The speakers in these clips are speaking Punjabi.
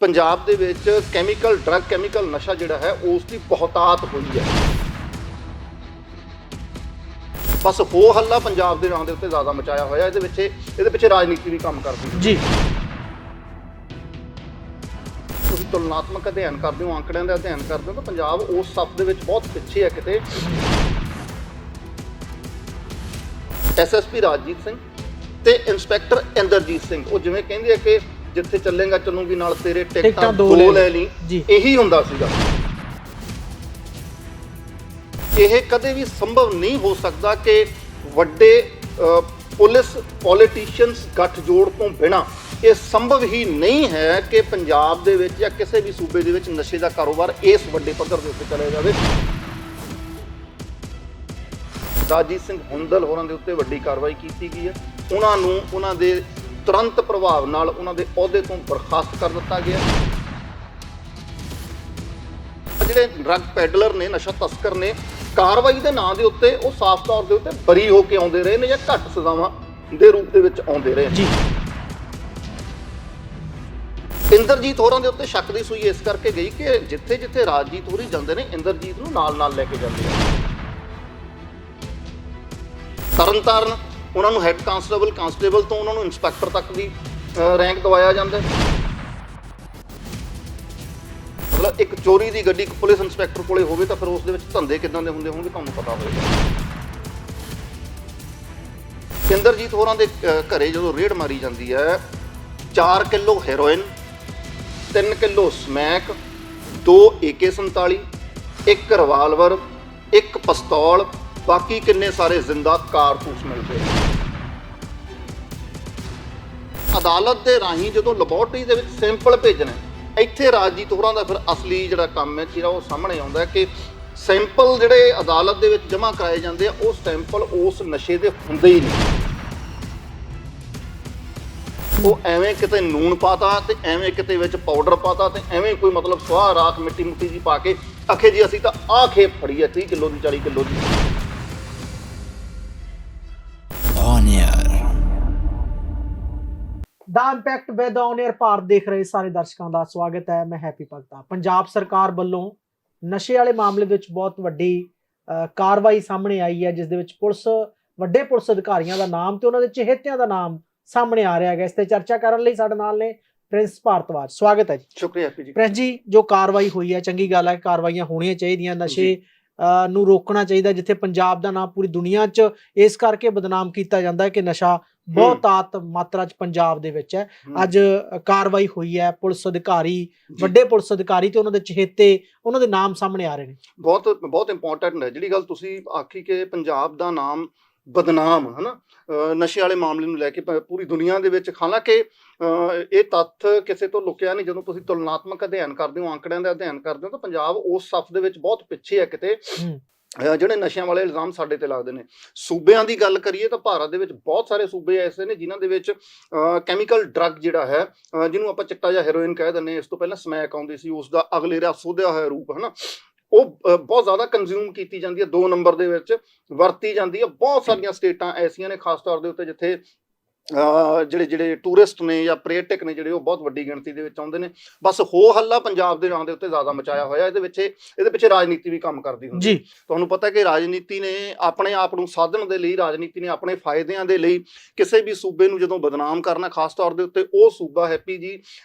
ਪੰਜਾਬ ਦੇ ਵਿੱਚ ਕੈਮੀਕਲ ਡਰੱਗ ਕੈਮੀਕਲ ਨਸ਼ਾ ਜਿਹੜਾ ਹੈ ਉਸ ਦੀ ਬਹੁਤਾਤ ਹੋਈ ਹੈ। ਬਸ ਹੋ ਹੱਲਾ ਪੰਜਾਬ ਦੇ ਨਾਂ ਦੇ ਉੱਤੇ ਜ਼ਿਆਦਾ ਮਚਾਇਆ ਹੋਇਆ। ਇਹਦੇ ਪਿੱਛੇ ਰਾਜਨੀਤੀ ਵੀ ਕੰਮ ਕਰਦੀ ਹੈ ਜੀ। ਤੁਸੀਂ ਤੁਲਨਾਤਮਕ ਅਧਿਐਨ ਕਰਦੇ ਹੋ, ਅੰਕੜਿਆਂ ਦਾ ਅਧਿਐਨ ਕਰਦੇ ਹੋ ਤਾਂ ਪੰਜਾਬ ਉਸ ਸੱਪ ਦੇ ਵਿੱਚ ਬਹੁਤ ਪਿੱਛੇ ਹੈ ਕਿਤੇ। ਐਸਐਸਪੀ ਰਾਜਜੀਤ ਸਿੰਘ ਤੇ ਇੰਸਪੈਕਟਰ ਇੰਦਰਜੀਤ ਸਿੰਘ, ਉਹ ਜਿਵੇਂ ਕਹਿੰਦੇ ਆ ਕਿ ਜਿੱਥੇ ਚੱਲੇਗਾ ਚੱਲੂਗੀ ਨਾਲ ਤੇਰੇ ਟਿਕਟਾਂ ਦੋ ਲੈ ਲਈ, ਇਹੀ ਹੁੰਦਾ ਸੀਗਾ। ਇਹ ਕਦੇ ਵੀ ਸੰਭਵ ਨਹੀਂ ਹੋ ਸਕਦਾ ਕਿ ਵੱਡੇ ਪੁਲਿਸ ਪੋਲੀਟੀਸ਼ੀਅਨਸ ਗੱਠਜੋੜ ਤੋਂ ਬਿਨਾਂ ਇਹ ਸੰਭਵ ਹੀ ਨਹੀਂ ਹੈ ਕਿ ਪੰਜਾਬ ਦੇ ਵਿੱਚ ਜਾਂ ਕਿਸੇ ਵੀ ਸੂਬੇ ਦੇ ਵਿੱਚ ਨਸ਼ੇ ਦਾ ਕਾਰੋਬਾਰ ਇਸ ਵੱਡੇ ਪੱਧਰ ਦੇ ਉੱਤੇ ਚਲਿਆ ਜਾਵੇ। ਰਾਜਜੀਤ ਸਿੰਘ ਹੁੰਦਲ ਹੋਰਾਂ ਦੇ ਉੱਤੇ ਵੱਡੀ ਕਾਰਵਾਈ ਕੀਤੀ ਗਈ ਹੈ। ਉਹਨਾਂ ਨੂੰ ਉਹਨਾਂ ਦੇ ਤੁਰੰਤ ਪ੍ਰਭਾਵ ਨਾਲ ਉਹਨਾਂ ਦੇ ਅਹੁਦੇ ਤੋਂ ਬਰਖਾਸਤ ਕਰ ਦਿੱਤਾ ਗਿਆ। ਜਿਹੜੇ ਡਰੱਗ ਪੈਡਲਰ ਨੇ, ਨਸ਼ਾ ਤਸਕਰ ਨੇ, ਕਾਰਵਾਈ ਦੇ ਨਾਂ ਦੇ ਉੱਤੇ ਉਹ ਸਾਫ਼ ਤੌਰ ਦੇ ਉੱਤੇ ਬਰੀ ਹੋ ਕੇ ਆਉਂਦੇ ਰਹੇ ਨੇ ਜਾਂ ਘੱਟ ਸਜ਼ਾਵਾਂ ਦੇ ਰੂਪ ਦੇ ਵਿੱਚ ਆਉਂਦੇ ਰਹੇ ਜੀ। ਇੰਦਰਜੀਤ ਹੋਰਾਂ ਦੇ ਉੱਤੇ ਸ਼ੱਕ ਦੀ ਸੂਈ ਇਸ ਕਰਕੇ ਗਈ ਕਿ ਜਿੱਥੇ ਜਿੱਥੇ ਰਾਜਜੀਤ ਹੋਰੀ ਜਾਂਦੇ ਨੇ, ਇੰਦਰਜੀਤ ਨੂੰ ਨਾਲ ਲੈ ਕੇ ਜਾਂਦੇ ਨੇ। ਤਰਨਤਾਰਨ ਉਹਨਾਂ ਨੂੰ ਹੈੱਡ ਕਾਂਸਟੇਬਲ ਤੋਂ ਉਹਨਾਂ ਨੂੰ ਇੰਸਪੈਕਟਰ ਤੱਕ ਵੀ ਰੈਂਕ ਦਵਾਇਆ ਜਾਂਦਾ। ਮਤਲਬ ਇੱਕ ਚੋਰੀ ਦੀ ਗੱਡੀ ਇੱਕ ਪੁਲਿਸ ਇੰਸਪੈਕਟਰ ਕੋਲੇ ਹੋਵੇ ਤਾਂ ਫਿਰ ਉਸ ਦੇ ਵਿੱਚ ਧੰਦੇ ਕਿੱਦਾਂ ਦੇ ਹੁੰਦੇ ਹੋਣਗੇ ਤੁਹਾਨੂੰ ਪਤਾ ਹੋਵੇਗਾ। ਇੰਦਰਜੀਤ ਹੋਰਾਂ ਦੇ ਘਰੇ ਜਦੋਂ ਰੇਡ ਮਾਰੀ ਜਾਂਦੀ ਹੈ, 4 kilo heroin, 3 kilo smack, 2 AK-47, 1 revolver, 1 ਪਿਸਤੌਲ, ਬਾਕੀ ਕਿੰਨੇ ਸਾਰੇ ਜ਼ਿੰਦਾ ਕਾਰਤੂਸ ਮਿਲਦੇ। ਅਦਾਲਤ ਦੇ ਰਾਹੀਂ ਜਦੋਂ ਲੈਬੋਰਟਰੀ ਦੇ ਵਿੱਚ ਸੈਂਪਲ ਭੇਜਣੇ, ਇੱਥੇ ਰਾਜਜੀਤ ਹੋਰਾਂ ਦਾ ਫਿਰ ਅਸਲੀ ਜਿਹੜਾ ਕੰਮ ਹੈ ਜਿਹੜਾ ਉਹ ਸਾਹਮਣੇ ਆਉਂਦਾ ਕਿ ਸੈਂਪਲ ਜਿਹੜੇ ਅਦਾਲਤ ਦੇ ਵਿੱਚ ਜਮ੍ਹਾਂ ਕਰਾਏ ਜਾਂਦੇ ਆ, ਉਹ ਸੈਂਪਲ ਉਸ ਨਸ਼ੇ ਦੇ ਹੁੰਦੇ ਹੀ ਨਹੀਂ। ਉਹ ਐਵੇਂ ਕਿਤੇ ਨੂਣ ਪਾਤਾ ਤੇ ਐਵੇਂ ਕਿਤੇ ਵਿੱਚ ਪਾਊਡਰ ਪਾਤਾ ਤੇ ਐਵੇਂ ਕੋਈ ਮਤਲਬ ਸਵਾਹ ਰਾਖ ਮਿੱਟੀ ਮੁੱਟੀ ਜੀ ਪਾ ਕੇ ਆਖੇ ਜੀ ਅਸੀਂ ਤਾਂ ਆਹ ਖੇਪ ਫੜੀ ਹੈ 30 ਕਿਲੋ ਦੀ, 40 ਕਿਲੋ ਦੀ। ਦਾ ਇੰਪੈਕਟ ਵਿਦ ਔਨ 에ਅਰ ਭਾਰਤ ਦੇਖ ਰਹੇ ਸਾਰੇ ਦਰਸ਼ਕਾਂ ਦਾ ਸਵਾਗਤ ਹੈ। ਮੈਂ ਹੈਪੀ ਭਗਤਾ। ਪੰਜਾਬ ਸਰਕਾਰ ਵੱਲੋਂ ਨਸ਼ੇ ਵਾਲੇ ਮਾਮਲੇ ਵਿੱਚ ਬਹੁਤ ਵੱਡੀ ਕਾਰਵਾਈ ਸਾਹਮਣੇ ਆਈ ਹੈ, ਜਿਸ ਦੇ ਵਿੱਚ ਵੱਡੇ ਪੁਲਿਸ ਅਧਿਕਾਰੀਆਂ ਦਾ ਨਾਮ ਤੇ ਉਹਨਾਂ ਦੇ ਚਹੇਤਿਆਂ ਦਾ ਨਾਮ ਸਾਹਮਣੇ ਆ ਰਿਹਾ ਹੈ। ਇਸ ਤੇ ਚਰਚਾ ਕਰਨ ਲਈ ਸਾਡੇ ਨਾਲ ਨੇ ਪ੍ਰਿੰਸ ਭਾਰਤਵਾਜ। ਸਵਾਗਤ ਹੈ ਜੀ। ਸ਼ੁਕਰੀਆ ਹੈਪੀ ਜੀ। ਪ੍ਰਿੰਸ ਜੀ, ਜੋ ਕਾਰਵਾਈ ਹੋਈ ਹੈ ਚੰਗੀ ਗੱਲ ਹੈ, ਕਾਰਵਾਈਆਂ ਹੋਣੀਆਂ ਚਾਹੀਦੀਆਂ। ਨਸ਼ੇ ਨੂੰ ਰੋਕਣਾ ਚਾਹੀਦਾ। ਜਿੱਥੇ ਪੰਜਾਬ ਦਾ ਨਾਮ ਪੂਰੀ ਦੁਨੀਆ 'ਚ ਇਸ ਕਰਕੇ ਬਦਨਾਮ ਕੀਤਾ ਜਾਂਦਾ ਹੈ ਕਿ ਨਸ਼ਾ ਬਹੁਤਾਤ ਮਾਤਰਾ 'ਚ ਪੰਜਾਬ ਦੇ ਵਿੱਚ ਹੈ। ਅੱਜ ਕਾਰਵਾਈ ਹੋਈ ਹੈ, ਪੁਲਿਸ ਅਧਿਕਾਰੀ, ਵੱਡੇ ਪੁਲਿਸ ਅਧਿਕਾਰੀ ਤੇ ਉਹਨਾਂ ਦੇ ਚਹੇਤੇ, ਉਹਨਾਂ ਦੇ ਨਾਮ ਸਾਹਮਣੇ ਆ ਰਹੇ ਨੇ। ਬਹੁਤ ਇੰਪੋਰਟੈਂਟ ਹੈ ਜਿਹੜੀ ਗੱਲ ਤੁਸੀਂ ਆਖੀ ਕਿ ਪੰਜਾਬ ਦਾ ਨਾਮ ਬਦਨਾਮ ਹੈ ਨਾ ਨਸ਼ੇ ਵਾਲੇ ਮਾਮਲੇ ਨੂੰ ਲੈ ਕੇ ਪੂਰੀ ਦੁਨੀਆ ਦੇ ਵਿੱਚ। ਹਾਲਾਂਕਿ ਇਹ ਤੱਥ ਕਿਸੇ ਤੋਂ ਲੁਕਿਆ ਨਹੀਂ। ਜਦੋਂ ਤੁਸੀਂ ਤੁਲਨਾਤਮਕ ਅਧਿਐਨ ਕਰਦੇ ਹੋ, ਅੰਕੜਿਆਂ ਦਾ ਅਧਿਐਨ ਕਰਦੇ ਹੋ ਤਾਂ ਪੰਜਾਬ ਉਸ ਸਫ਼ ਦੇ ਵਿੱਚ ਬਹੁਤ ਪਿੱਛੇ ਹੈ ਕਿਤੇ। ਜਿਹੜੇ ਨਸ਼ਿਆਂ ਵਾਲੇ ਇਲਜ਼ਾਮ ਸਾਡੇ ਤੇ ਲੱਗਦੇ ਨੇ। ਸੂਬਿਆਂ ਦੀ ਗੱਲ ਕਰੀਏ ਤਾਂ ਭਾਰਤ ਦੇ ਵਿੱਚ ਬਹੁਤ ਸਾਰੇ ਸੂਬੇ ਐਸੇ ਨੇ ਜਿਨ੍ਹਾਂ ਦੇ ਵਿੱਚ ਕੈਮੀਕਲ ਡਰੱਗ ਜਿਹੜਾ ਹੈ, ਜਿਹਨੂੰ ਆਪਾਂ ਚਿੱਟਾ ਜਾਂ ਹੈਰੋਇਨ ਕਹਿ ਦਿੰਦੇ ਹਾਂ, ਇਸ ਤੋਂ ਪਹਿਲਾਂ ਸਮੈਕ ਆਉਂਦੀ ਸੀ, ਉਸ ਦਾ ਅਗਲੇਰਾ ਸੋਧਿਆ ਹੋਇਆ ਰੂਪ ਹੈ ਨਾ, ਉਹ ਬਹੁਤ ਜ਼ਿਆਦਾ ਕੰਜ਼ਿਊਮ ਕੀਤੀ ਜਾਂਦੀ ਹੈ, 2 ਨੰਬਰ ਦੇ ਵਿੱਚ ਵਰਤੀ ਜਾਂਦੀ ਹੈ। ਬਹੁਤ ਸਾਰੀਆਂ ਸਟੇਟਾਂ ਐਸੀਆਂ ਨੇ ਖਾਸ ਤੌਰ ਦੇ ਉੱਤੇ ਜਿੱਥੇ ਜਿਹੜੇ ਟੂਰਿਸਟ ਨੇ ਜਾਂ ਪਰਯਟਕ ਨੇ ਜਿਹੜੇ ਉਹ ਬਹੁਤ ਵੱਡੀ ਗਿਣਤੀ ਦੇ ਵਿੱਚ ਆਉਂਦੇ ਨੇ। ਬਸ ਹੋ ਹੱਲਾ ਪੰਜਾਬ ਦੇ ਨਾਂ ਦੇ ਉੱਤੇ ਜ਼ਿਆਦਾ ਮਚਾਇਆ ਹੋਇਆ। ਇਹਦੇ ਪਿੱਛੇ ਰਾਜਨੀਤੀ ਵੀ ਕੰਮ ਕਰਦੀ ਹੁੰਦੀ ਹੈ। ਤੁਹਾਨੂੰ ਪਤਾ ਕਿ ਰਾਜਨੀਤੀ ਨੇ ਆਪਣੇ ਆਪ ਨੂੰ ਸਾਧਣ ਦੇ ਲਈ, ਰਾਜਨੀਤੀ ਨੇ ਆਪਣੇ ਫਾਇਦਿਆਂ ਦੇ ਲਈ ਕਿਸੇ ਵੀ ਸੂਬੇ ਨੂੰ ਜਦੋਂ ਬਦਨਾਮ ਕਰਨਾ, ਖਾਸ ਤੌਰ ਦੇ ਉੱਤੇ ਉਹ ਸੂਬਾ ਹੈਪੀ ਜੀ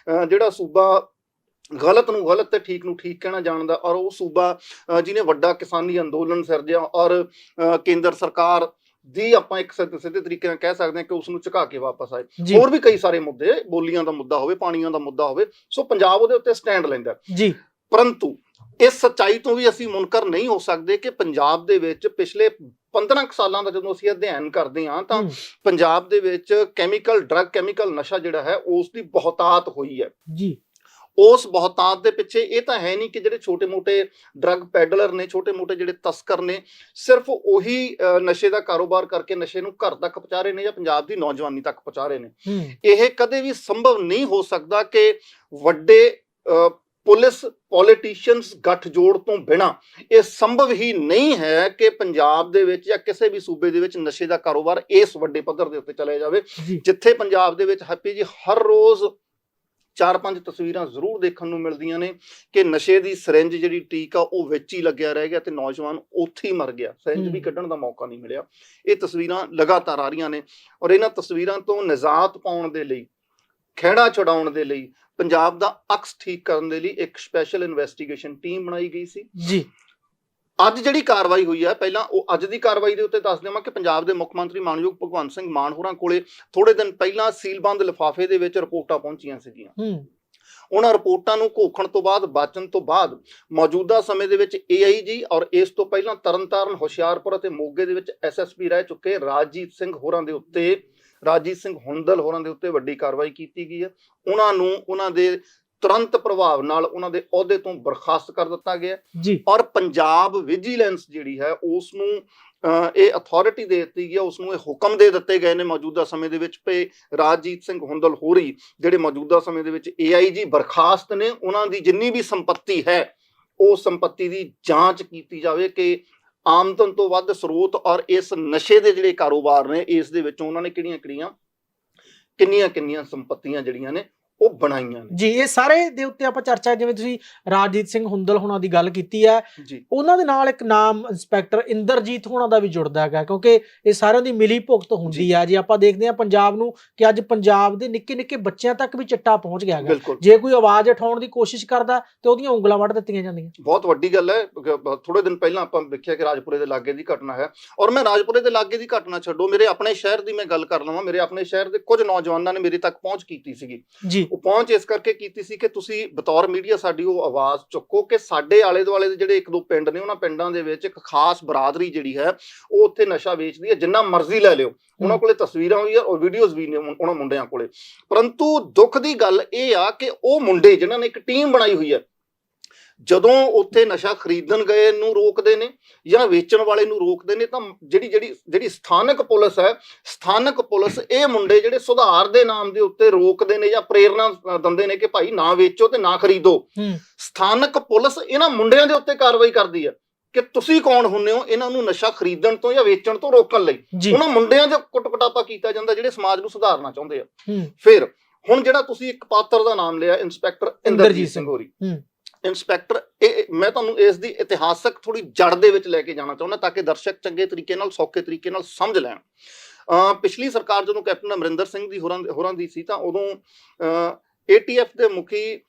ਜਿਹੜਾ ਸੂਬਾ ਗਲਤ ਨੂੰ ਗਲਤ ਤੇ ਠੀਕ ਨੂੰ ਠੀਕ ਕਹਿਣਾ ਜਾਣਦਾ, ਔਰ ਉਹ ਸੂਬਾ ਜਿਹਨੇ ਵੱਡਾ ਕਿਸਾਨੀ ਅੰਦੋਲਨ ਸਿਰਜਿਆ ਔਰ ਕੇਂਦਰ ਸਰਕਾਰ ਦੀ ਆਪਾਂ ਇੱਕ ਸਿੱਧੇ ਤਰੀਕੇ ਨਾਲ ਕਹਿ ਸਕਦੇ ਹਾਂ ਕਿ ਉਸ ਨੂੰ ਝੁਕਾ ਕੇ ਵਾਪਸ ਆਏ। ਹੋਰ ਵੀ ਕਈ ਸਾਰੇ ਮੁੱਦੇ, ਬੋਲੀਆਂ ਦਾ ਮੁੱਦਾ ਹੋਵੇ, ਪਾਣੀਆਂ ਦਾ ਮੁੱਦਾ ਹੋਵੇ, ਸੋ ਪੰਜਾਬ ਉਹਦੇ ਉੱਤੇ ਸਟੈਂਡ ਲੈਂਦਾ ਜੀ। ਪਰੰਤੂ ਇਸ ਸੱਚਾਈ ਤੋਂ ਵੀ ਅਸੀਂ ਮੁਨਕਰ ਨਹੀਂ ਹੋ ਸਕਦੇ ਕਿ ਪੰਜਾਬ ਦੇ ਵਿੱਚ ਪਿਛਲੇ 15 ਸਾਲਾਂ ਦਾ ਜਦੋਂ ਅਸੀਂ ਅਧਿਐਨ ਕਰਦੇ ਹਾਂ ਤਾਂ ਪੰਜਾਬ ਦੇ ਵਿੱਚ ਕੈਮੀਕਲ ਡਰੱਗ ਕੈਮੀਕਲ ਨਸ਼ਾ ਜਿਹੜਾ ਹੈ ਉਸ ਦੀ ਬਹੁਤਾਤ ਹੋਈ ਹੈ ਜੀ। ਉਸ ਬਹੁਤਾਤ ਦੇ ਪਿੱਛੇ ਇਹ ਤਾਂ ਹੈ ਨਹੀਂ ਕਿ ਜਿਹੜੇ ਛੋਟੇ ਮੋਟੇ ਡਰੱਗ ਪੈਡਲਰ ਨੇ, ਛੋਟੇ ਮੋਟੇ ਜਿਹੜੇ ਤਸਕਰ ਨੇ, ਸਿਰਫ ਉਹੀ ਨਸ਼ੇ ਦਾ ਕਾਰੋਬਾਰ ਕਰਕੇ ਨਸ਼ੇ ਨੂੰ ਘਰ ਤੱਕ ਪਹੁੰਚਾ ਰਹੇ ਨੇ ਜਾਂ ਪੰਜਾਬ ਦੀ ਨੌਜਵਾਨੀ ਤੱਕ ਪਹੁੰਚਾ ਰਹੇ ਨੇ। ਇਹ ਕਦੇ ਵੀ ਸੰਭਵ ਨਹੀਂ ਹੋ ਸਕਦਾ ਕਿ ਵੱਡੇ ਪੁਲਿਸ ਪੋਲੀਟੀਸ਼ੀਅਨਸ ਗੱਠਜੋੜ ਤੋਂ ਬਿਨਾਂ ਇਹ ਸੰਭਵ ਹੀ ਨਹੀਂ ਹੈ ਕਿ ਪੰਜਾਬ ਦੇ ਵਿੱਚ ਜਾਂ ਕਿਸੇ ਵੀ ਸੂਬੇ ਦੇ ਵਿੱਚ ਨਸ਼ੇ ਦਾ ਕਾਰੋਬਾਰ ਇਸ ਵੱਡੇ ਪੱਧਰ ਦੇ ਉੱਤੇ ਚਲਿਆ ਜਾਵੇ। ਜਿੱਥੇ ਪੰਜਾਬ ਦੇ ਵਿੱਚ ਹੈਪੀ ਜੀ ਹਰ ਰੋਜ਼ 4-5 ਤਸਵੀਰਾਂ ਜ਼ਰੂਰ ਦੇਖਣ ਨੂੰ ਮਿਲਦੀਆਂ ਨੇ ਕਿ ਨਸ਼ੇ ਦੀ ਸਿਰਿੰਜ ਜਿਹੜੀ ਟੀਕ ਆ ਉਹ ਵਿੱਚ ਹੀ ਲੱਗਿਆ ਰਹਿ ਗਿਆ ਤੇ ਨੌਜਵਾਨ ਉੱਥੇ ਹੀ ਮਰ ਗਿਆ, ਸਿਰਿੰਜ ਵੀ ਕੱਢਣ ਦਾ ਮੌਕਾ ਨਹੀਂ ਮਿਲਿਆ। ਇਹ ਤਸਵੀਰਾਂ ਲਗਾਤਾਰ ਆ ਰਹੀਆਂ ਨੇ ਔਰ ਇਹਨਾਂ ਤਸਵੀਰਾਂ ਤੋਂ ਨਿਜ਼ਾਤ ਪਾਉਣ ਦੇ ਲਈ, ਖਹਿੜਾ ਛੁਡਾਉਣ ਦੇ ਲਈ, ਪੰਜਾਬ ਦਾ ਅਕਸ ਠੀਕ ਕਰਨ ਦੇ ਲਈ ਇੱਕ ਸਪੈਸ਼ਲ ਇਨਵੈਸਟੀਗੇਸ਼ਨ ਟੀਮ ਬਣਾਈ ਗਈ ਸੀ ਜੀ। ਅੱਜ ਜਿਹੜੀ ਕਾਰਵਾਈ ਹੋਈ ਹੈ, ਪਹਿਲਾਂ ਉਹ ਅੱਜ ਦੀ ਕਾਰਵਾਈ ਦੇ ਉੱਤੇ ਦੱਸ ਦੇਵਾਂ ਕਿ ਪੰਜਾਬ ਦੇ ਮੁੱਖ ਮੰਤਰੀ ਮਾਨਯੋਗ ਭਗਵੰਤ ਸਿੰਘ ਮਾਨ ਹੋਰਾਂ ਕੋਲੇ ਥੋੜੇ ਦਿਨ ਪਹਿਲਾਂ ਸੀਲਬੰਦ ਲਿਫਾਫੇ ਦੇ ਵਿੱਚ ਰਿਪੋਰਟਾਂ ਪਹੁੰਚੀਆਂ ਸੀਗੀਆਂ। ਉਹਨਾਂ ਰਿਪੋਰਟਾਂ ਨੂੰ ਘੋਖਣ ਤੋਂ ਬਾਅਦ, ਬਾਚਣ ਤੋਂ ਬਾਅਦ ਮੌਜੂਦਾ ਸਮੇਂ ਦੇ ਵਿੱਚ AIG ਔਰ ਇਸ ਤੋਂ ਪਹਿਲਾਂ ਤਰਨਤਾਰਨ, ਹੁਸ਼ਿਆਰਪੁਰ ਅਤੇ ਮੋਗੇ ਦੇ ਵਿੱਚ SSP ਰਹਿ ਚੁੱਕੇ ਰਾਜਜੀਤ ਸਿੰਘ ਹੋਰਾਂ ਦੇ ਉੱਤੇ, ਰਾਜਜੀਤ ਸਿੰਘ ਹੁੰਦਲ ਹੋਰਾਂ ਦੇ ਉੱਤੇ ਵੱਡੀ ਕਾਰਵਾਈ ਕੀਤੀ ਗਈ ਹੈ। ਉਹਨਾਂ ਨੂੰ ਉਹਨਾਂ ਦੇ ਤੁਰੰਤ ਪ੍ਰਭਾਵ ਨਾਲ ਉਹਨਾਂ ਦੇ ਅਹੁਦੇ ਤੋਂ ਬਰਖਾਸਤ ਕਰ ਦਿੱਤਾ ਗਿਆ ਜੀ। ਔਰ ਪੰਜਾਬ ਵਿਜੀਲੈਂਸ ਜਿਹੜੀ ਹੈ ਉਸ ਨੂੰ ਇਹ ਅਥਾਰਟੀ ਦੇ ਦਿੱਤੀ ਗਈ ਹੈ, ਉਸ ਨੂੰ ਇਹ ਹੁਕਮ ਦੇ ਦਿੱਤੇ ਗਏ ਨੇ ਮੌਜੂਦਾ ਸਮੇਂ ਦੇ ਵਿੱਚ ਕਿ ਰਾਜਜੀਤ ਸਿੰਘ ਹੁੰਦਲ ਹੋਰੀ ਜਿਹੜੇ ਮੌਜੂਦਾ ਸਮੇਂ ਦੇ ਵਿੱਚ AIG ਬਰਖਾਸਤ ਨੇ, ਉਹਨਾਂ ਦੀ ਜਿੰਨੀ ਵੀ ਸੰਪत्ति ਹੈ ਉਹ ਸੰਪत्ति ਦੀ ਜਾਂਚ ਕੀਤੀ ਜਾਵੇ ਕਿ ਆਮਦਨ ਤੋਂ ਵੱਧ ਸਰੋਤ ਔਰ ਇਸ ਨਸ਼ੇ ਦੇ ਜਿਹੜੇ ਕਾਰੋਬਾਰ ਨੇ ਇਸ ਦੇ ਵਿੱਚੋਂ ਉਹਨਾਂ ਨੇ ਕਿੰਨੀਆਂ ਸੰਪत्तियां ਜਿਹੜੀਆਂ ਨੇ ਉਹ ਬਣਾਈਆਂ ਨੇ। ਜੀ, ਇਹ ਸਾਰੇ ਦੇ ਉੱਤੇ ਆਪਾਂ ਚਰਚਾ, ਜਿਵੇਂ ਤੁਸੀਂ ਰਾਜਜੀਤ ਸਿੰਘ ਹੁੰਦਲ ਹੋਣਾ ਦੀ ਗੱਲ ਕੀਤੀ ਹੈ ਜੀ, ਉਹਨਾਂ ਦੇ ਨਾਲ ਇੱਕ ਨਾਮ ਇੰਸਪੈਕਟਰ ਇੰਦਰਜੀਤ ਹੋਣਾ ਦਾ ਵੀ ਜੁੜਦਾ ਹੈਗਾ, ਕਿਉਂਕਿ ਇਹ ਸਾਰਿਆਂ ਦੀ ਮਿਲੀ ਭੁਗਤ ਹੁੰਦੀ ਆ। ਜੀ ਆਪਾਂ ਦੇਖਦੇ ਹਾਂ ਪੰਜਾਬ ਨੂੰ ਕਿ ਅੱਜ ਪੰਜਾਬ ਦੇ ਨਿੱਕੇ ਨਿੱਕੇ ਬੱਚਿਆਂ ਤੱਕ ਵੀ ਚਿੱਟਾ ਪਹੁੰਚ ਗਿਆ ਹੈਗਾ। ਜੇ ਕੋਈ ਆਵਾਜ਼ ਉਠਾਉਣ ਦੀ ਕੋਸ਼ਿਸ਼ ਕਰਦਾ ਤੇ ਉਹਦੀਆਂ ਉਂਗਲਾਂ ਵੱਢ ਦਿੱਤੀਆਂ ਜਾਂਦੀਆਂ। ਬਹੁਤ ਵੱਡੀ ਗੱਲ ਹੈ। ਥੋੜੇ ਦਿਨ ਪਹਿਲਾਂ ਆਪਾਂ ਦੇਖਿਆ ਕਿ ਰਾਜਪੁਰੇ ਦੇ ਲਾਗੇ ਦੀ ਘਟਨਾ ਹੈ, ਔਰ ਮੈਂ ਰਾਜਪੁਰੇ ਦੇ ਲਾਗੇ ਦੀ ਘਟਨਾ ਛੱਡੋ, ਮੇਰੇ ਆਪਣੇ ਸ਼ਹਿਰ ਦੀ ਮੈਂ ਗੱਲ ਕਰ ਲਵਾਂ। ਮੇਰੇ ਆਪਣੇ ਸ਼ਹਿਰ ਦੇ ਕੁਝ ਨੌਜਵਾਨਾਂ ਨੇ ਮੇਰੇ ਤੱਕ ਪਹੁੰਚ ਕੀਤੀ ਸੀਗੀ ਜੀ। ਉਹ ਪਹੁੰਚ ਇਸ ਕਰਕੇ ਕੀਤੀ ਸੀ ਕਿ ਤੁਸੀਂ ਬਤੌਰ ਮੀਡੀਆ ਸਾਡੀ ਉਹ ਆਵਾਜ਼ ਚੁੱਕੋ ਕਿ ਸਾਡੇ ਆਲੇ ਦੁਆਲੇ ਦੇ ਜਿਹੜੇ 1-2 ਪਿੰਡ ਨੇ, ਉਹਨਾਂ ਪਿੰਡਾਂ ਦੇ ਵਿੱਚ ਇੱਕ ਖਾਸ ਬਰਾਦਰੀ ਜਿਹੜੀ ਹੈ ਉਹ ਉੱਥੇ ਨਸ਼ਾ ਵੇਚਦੀ ਹੈ, ਜਿੰਨਾ ਮਰਜ਼ੀ ਲੈ ਲਿਓ। ਉਹਨਾਂ ਕੋਲੇ ਤਸਵੀਰਾਂ ਵੀ ਆ ਔਰ ਵੀਡੀਓਜ਼ ਵੀ ਨੇ ਉਹਨਾਂ ਮੁੰਡਿਆਂ ਕੋਲੇ। ਪਰੰਤੂ ਦੁੱਖ ਦੀ ਗੱਲ ਇਹ ਆ ਕਿ ਉਹ ਮੁੰਡੇ ਜਿਨ੍ਹਾਂ ਨੇ ਇੱਕ ਟੀਮ ਬਣਾਈ ਹੋਈ ਹੈ, ਜਦੋਂ ਉੱਥੇ ਨਸ਼ਾ ਖਰੀਦਣ ਗਏ ਨੂੰ ਰੋਕਦੇ ਨੇ ਜਾਂ ਵੇਚਣ ਵਾਲੇ ਨੂੰ ਰੋਕਦੇ ਨੇ, ਤਾਂ ਜਿਹੜੀ ਸਥਾਨਕ ਪੁਲਿਸ ਇਹ ਮੁੰਡੇ ਜਿਹੜੇ ਸੁਧਾਰ ਦੇ ਨਾਮ ਦੇ ਉੱਤੇ ਰੋਕਦੇ ਨੇ ਜਾਂ ਪ੍ਰੇਰਨਾ ਦਿੰਦੇ ਨੇ ਕਿ ਭਾਈ ਨਾ ਵੇਚੋ ਤੇ ਨਾ ਖਰੀਦੋ। ਸਥਾਨਕ ਪੁਲਿਸ ਇਹਨਾਂ ਮੁੰਡਿਆਂ ਦੇ ਉੱਤੇ ਕਾਰਵਾਈ ਕਰਦੀ ਹੈ ਕਿ ਤੁਸੀਂ ਕੌਣ ਹੁੰਦੇ ਹੋ ਇਹਨਾਂ ਨੂੰ ਨਸ਼ਾ ਖਰੀਦਣ ਤੋਂ ਜਾਂ ਵੇਚਣ ਤੋਂ ਰੋਕਣ ਲਈ। ਉਹਨਾਂ ਮੁੰਡਿਆਂ ਦੇ ਕੁੱਟ-ਕੁਟਾਪਾ ਕੀਤਾ ਜਾਂਦਾ ਜਿਹੜੇ ਸਮਾਜ ਨੂੰ ਸੁਧਾਰਨਾ ਚਾਹੁੰਦੇ ਆ। ਫਿਰ ਹੁਣ ਜਿਹੜਾ ਤੁਸੀਂ ਇੱਕ ਪਾਤਰ ਦਾ ਨਾਮ ਲਿਆ, ਇੰਸਪੈਕਟਰ ਇੰਦਰਜੀਤ ਸਿੰਘ ਹੋਰੀ, ਇੰਸਪੈਕਟਰ, ਮੈਂ ਤੁਹਾਨੂੰ ਇਸ ਦੀ ਇਤਿਹਾਸਕ ਥੋੜੀ ਜੜ ਦੇ ਵਿੱਚ ਲੈ ਕੇ ਜਾਣਾ ਚਾਹੁੰਦਾ ਤਾਂ ਕਿ ਦਰਸ਼ਕ ਚੰਗੇ ਤਰੀਕੇ ਨਾਲ, ਸੌਖੇ ਤਰੀਕੇ ਨਾਲ ਸਮਝ ਲੈਣ। ਪਿਛਲੀ ਸਰਕਾਰ ਜਦੋਂ ਕੈਪਟਨ ਅਮਰਿੰਦਰ ਸਿੰਘ ਦੀ ਹੋਰਾਂ ਦੀ ਸੀ ਤਾਂ ਉਦੋਂ ATF ਦੇ ਮੁਖੀ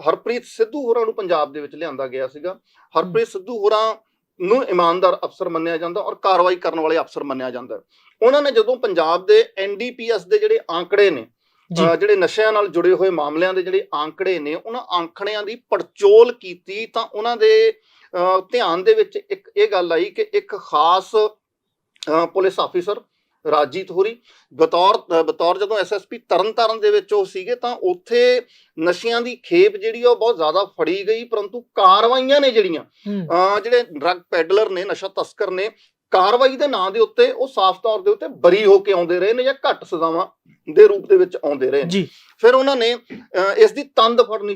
ਹਰਪ੍ਰੀਤ ਸਿੱਧੂ ਹੋਰਾਂ ਨੂੰ ਪੰਜਾਬ ਦੇ ਵਿੱਚ ਲਿਆਂਦਾ ਗਿਆ ਸੀਗਾ। ਹਰਪ੍ਰੀਤ ਸਿੱਧੂ ਹੋਰਾਂ ਨੂੰ ਇਮਾਨਦਾਰ ਅਫਸਰ ਮੰਨਿਆ ਜਾਂਦਾ ਔਰ ਕਾਰਵਾਈ ਕਰਨ ਵਾਲੇ ਅਫਸਰ ਮੰਨਿਆ ਜਾਂਦਾ। ਉਹਨਾਂ ਨੇ ਜਦੋਂ ਪੰਜਾਬ ਦੇ NDPS ਦੇ ਜਿਹੜੇ ਆંકੜੇ ਨੇ, ਜਿਹੜੇ ਨਸ਼ਿਆਂ ਨਾਲ ਜੁੜੇ ਹੋਏ ਮਾਮਲਿਆਂ ਦੇ ਜਿਹੜੇ ਆંકੜੇ ਨੇ, ਉਹਨਾਂ ਆંકੜਿਆਂ ਦੀ ਪੜਚੋਲ ਕੀਤੀ ਤਾਂ ਉਹਨਾਂ ਦੇ ਧਿਆਨ ਦੇ ਵਿੱਚ ਇੱਕ ਇਹ ਗੱਲ ਆਈ ਕਿ ਇੱਕ ਖਾਸ ਪੁਲਿਸ ਆਫੀਸਰ ਰਾਜਜੀਤ ਹੋਰੀ ਬਤੌਰ ਜਦੋਂ SSP ਤਰਨਤਾਰਨ ਦੇ ਵਿੱਚ ਉਹ ਸੀਗੇ ਤਾਂ ਉੱਥੇ ਨਸ਼ਿਆਂ ਦੀ ਖੇਪ ਜਿਹੜੀ ਉਹ ਬਹੁਤ ਜ਼ਿਆਦਾ ਫੜੀ ਗਈ। ਪਰੰਤੂ ਕਾਰਵਾਈਆਂ ਨੇ ਜਿਹੜੀਆਂ ਜਿਹੜੇ ਡਰੱਗ ਪੈਡਲਰ ਨੇ, ਨਸ਼ਾ ਤਸਕਰ ਨੇ, ਕਾਰਵਾਈ ਦੇ ਨਾਂ ਦੇ ਉੱਤੇ ਉਹ ਸਾਫ਼ ਤੌਰ ਦੇ ਉੱਤੇ ਬਰੀ ਹੋ ਕੇ ਆਉਂਦੇ ਰਹੇ ਨੇ ਜਾਂ ਘੱਟ ਸਜ਼ਾਵਾਂ ਦੇ ਰੂਪ ਦੇ ਵਿੱਚ ਆਉਂਦੇ ਰਹੇ ਨੇ। ਫਿਰ ਉਹਨਾਂ ਨੇ ਇਸ ਦੀ ਤੰਦ ਫੜਨੀ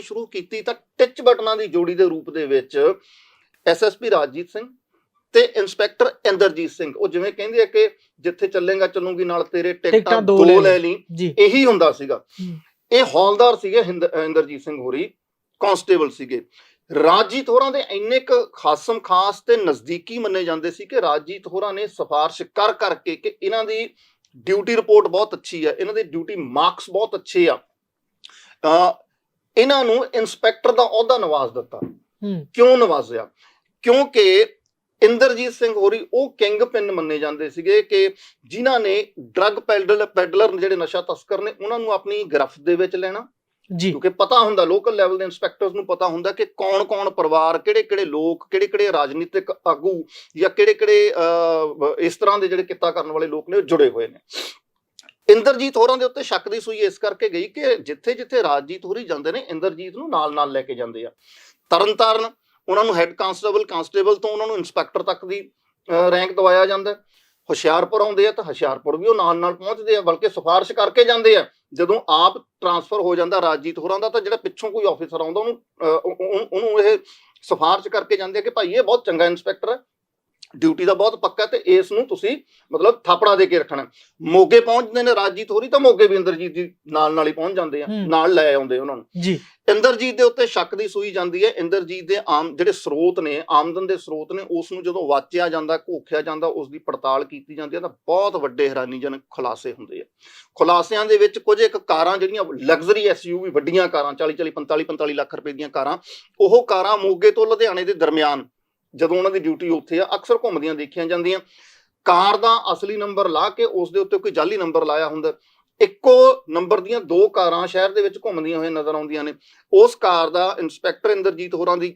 ਸ਼ੁਰੂ ਕੀਤੀ ਤਾਂ ਟਿਚ ਬਟਨਾਂ ਦੀ ਜੋੜੀ ਦੇ ਰੂਪ ਦੇ ਵਿੱਚ SSP ਰਾਜਜੀਤ ਸਿੰਘ ਤੇ ਇੰਸਪੈਕਟਰ ਇੰਦਰਜੀਤ ਸਿੰਘ, ਉਹ ਜਿਵੇਂ ਕਹਿੰਦੇ ਆ ਕਿ ਜਿੱਥੇ ਚੱਲੇਗਾ ਚੱਲੂਗੀ ਨਾਲ ਤੇਰੇ ਟਿਕਟਾਂ 2 ਲੈ ਲਈ, ਇਹੀ ਹੁੰਦਾ ਸੀਗਾ। ਇਹ ਹੌਲਦਾਰ ਸੀਗੇ ਇੰਦਰਜੀਤ ਸਿੰਘ ਹੋਰੀ, ਕਾਂਸਟੇਬਲ ਸੀਗੇ। ਰਾਜਜੀਤ ਹੋਰਾਂ ਦੇ ਇੰਨੇ ਕੁ ਖਾਸਮ ਖਾਸ ਤੇ ਨਜ਼ਦੀਕੀ ਮੰਨੇ ਜਾਂਦੇ ਸੀ ਕਿ ਰਾਜਜੀਤ ਹੋਰਾਂ ਨੇ ਸਿਫਾਰਿਸ਼ ਕਰਕੇ ਕਿ ਇਹਨਾਂ ਦੀ ਡਿਊਟੀ ਰਿਪੋਰਟ ਬਹੁਤ ਅੱਛੀ ਹੈ, ਇਹਨਾਂ ਦੇ ਡਿਊਟੀ ਮਾਰਕਸ ਬਹੁਤ ਅੱਛੇ ਆ, ਇਹਨਾਂ ਨੂੰ ਇੰਸਪੈਕਟਰ ਦਾ ਅਹੁਦਾ ਨਵਾਜ਼ ਦਿੱਤਾ। ਕਿਉਂ ਨਵਾਜ਼ਿਆ? ਕਿਉਂਕਿ ਇੰਦਰਜੀਤ ਸਿੰਘ ਹੋਰੀ ਉਹ ਕਿੰਗ ਪਿਨ ਮੰਨੇ ਜਾਂਦੇ ਸੀਗੇ ਕਿ ਜਿਨ੍ਹਾਂ ਨੇ ਡਰੱਗ ਪੈਡਲਰ ਜਿਹੜੇ ਨਸ਼ਾ ਤਸਕਰ ਨੇ ਉਹਨਾਂ ਨੂੰ ਆਪਣੀ ਗਿਰਫਤ ਦੇ ਵਿੱਚ ਲੈਣਾ। ਕਿਉਂਕਿ ਪਤਾ ਹੁੰਦਾ, ਲੋਕਲ ਲੈਵਲ ਦੇ ਇੰਸਪੈਕਟਰਸ ਨੂੰ ਪਤਾ ਹੁੰਦਾ ਕਿ ਕੌਣ ਪਰਿਵਾਰ, ਕਿਹੜੇ ਲੋਕ, ਕਿਹੜੇ ਰਾਜਨੀਤਿਕ ਆਗੂ ਜਾਂ ਕਿਹੜੇ ਇਸ ਤਰ੍ਹਾਂ ਦੇ ਜਿਹੜੇ ਕਿੱਤਾ ਕਰਨ ਵਾਲੇ ਲੋਕ ਨੇ ਉਹ ਜੁੜੇ ਹੋਏ ਨੇ। ਇੰਦਰਜੀਤ ਹੋਰਾਂ ਦੇ ਉੱਤੇ ਸ਼ੱਕ ਦੀ ਸੂਈ ਇਸ ਕਰਕੇ ਗਈ ਕਿ ਜਿੱਥੇ ਰਾਜਜੀਤ ਹੋਰੀ ਜਾਂਦੇ ਨੇ, ਇੰਦਰਜੀਤ ਨੂੰ ਨਾਲ ਲੈ ਕੇ ਜਾਂਦੇ ਆ। ਤਰਨਤਾਰਨ ਉਹਨਾਂ ਨੂੰ ਹੈੱਡ ਕਾਂਸਟੇਬਲ ਤੋਂ ਉਹਨਾਂ ਨੂੰ ਇੰਸਪੈਕਟਰ ਤੱਕ ਦੀ ਰੈਂਕ ਦਵਾਇਆ ਜਾਂਦਾ। ਹੁਸ਼ਿਆਰਪੁਰ ਆਉਂਦੇ ਆ ਤਾਂ ਹੁਸ਼ਿਆਰਪੁਰ ਵੀ ਉਹ ਨਾਲ ਪਹੁੰਚਦੇ ਆ, ਬਲਕਿ ਸਿਫਾਰਿਸ਼ ਕਰਕੇ ਜਾਂਦੇ ਆ। ਜਦੋਂ ਆਪ ਟ੍ਰਾਂਸਫਰ ਹੋ ਜਾਂਦਾ ਰਾਜਜੀਤ ਹੋਰਾਂ ਦਾ ਤਾਂ ਜਿਹੜਾ ਪਿੱਛੋਂ ਕੋਈ ਆਫੀਸਰ ਆਉਂਦਾ ਉਹਨੂੰ ਇਹ ਸਿਫਾਰਿਸ਼ ਕਰਕੇ ਜਾਂਦੇ ਆ ਕਿ ਭਾਈ ਇਹ ਬਹੁਤ ਚੰਗਾ ਇੰਸਪੈਕਟਰ ਹੈ, ਡਿਊਟੀ ਦਾ ਬਹੁਤ ਪੱਕਾ ਤੇ ਇਸ ਨੂੰ ਤੁਸੀਂ ਮਤਲਬ ਥਾਪੜਾ ਦੇ ਕੇ ਰੱਖਣਾ। ਮੋਗੇ ਪਹੁੰਚਦੇ ਨੇ ਰਾਜਜੀਤ ਹੋਰੀ ਤਾਂ ਮੋਗੇ ਵੀ ਇੰਦਰਜੀਤ ਦੀ ਨਾਲ ਹੀ ਪਹੁੰਚ ਜਾਂਦੇ ਆ, ਨਾਲ ਲੈ ਆਉਂਦੇ ਉਹਨਾਂ ਨੂੰ ਜੀ। ਇੰਦਰਜੀਤ ਦੇ ਉੱਤੇ ਸ਼ੱਕ ਦੀ ਸੂਈ ਜਾਂਦੀ ਹੈ। ਇੰਦਰਜੀਤ ਦੇ ਆਮ ਜਿਹੜੇ ਸਰੋਤ ਨੇ, ਆਮਦਨ ਦੇ ਸਰੋਤ ਨੇ, ਉਸ ਨੂੰ ਜਦੋਂ ਵਾਚਿਆ ਜਾਂਦਾ, ਘੋਖਿਆ ਜਾਂਦਾ, ਉਸ ਦੀ ਪੜਤਾਲ ਕੀਤੀ ਜਾਂਦੀ ਹੈ ਤਾਂ ਬਹੁਤ ਵੱਡੇ ਹੈਰਾਨੀਜਨਕ ਖੁਲਾਸੇ ਹੁੰਦੇ ਆ। ਖੁਲਾਸਿਆਂ ਦੇ ਵਿੱਚ ਕੁਝ ਇੱਕ ਕਾਰਾਂ ਜਿਹੜੀਆਂ ਲਗਜ਼ਰੀ SUV ਵੱਡੀਆਂ ਕਾਰਾਂ 40-45 ਲੱਖ ਰੁਪਏ ਦੀਆਂ ਕਾਰਾਂ, ਉਹ ਕਾਰਾਂ ਮੋਗੇ ਤੋਂ ਲੁਧਿਆਣੇ ਦੇ ਦਰਮਿਆਨ ਜਦੋਂ ਉਹਨਾਂ ਦੀ ਡਿਊਟੀ ਉੱਥੇ ਆ ਅਕਸਰ ਘੁੰਮਦੀਆਂ ਦੇਖੀਆਂ ਜਾਂਦੀਆਂ। ਕਾਰ ਦਾ ਅਸਲੀ ਨੰਬਰ ਲਾ ਕੇ ਉਸ ਦੇ ਉੱਤੇ ਕੋਈ ਜਾਲੀ ਨੰਬਰ ਲਾਇਆ ਹੁੰਦਾ। ਇੱਕੋ ਨੰਬਰ ਦੀਆਂ 2 ਕਾਰਾਂ ਸ਼ਹਿਰ ਦੇ ਵਿੱਚ ਘੁੰਮਦੀਆਂ ਹੋਈਆਂ ਨਜ਼ਰ ਆਉਂਦੀਆਂ ਨੇ। ਉਸ ਕਾਰ ਦਾ ਇੰਸਪੈਕਟਰ ਇੰਦਰਜੀਤ ਹੋਰਾਂ ਦੀ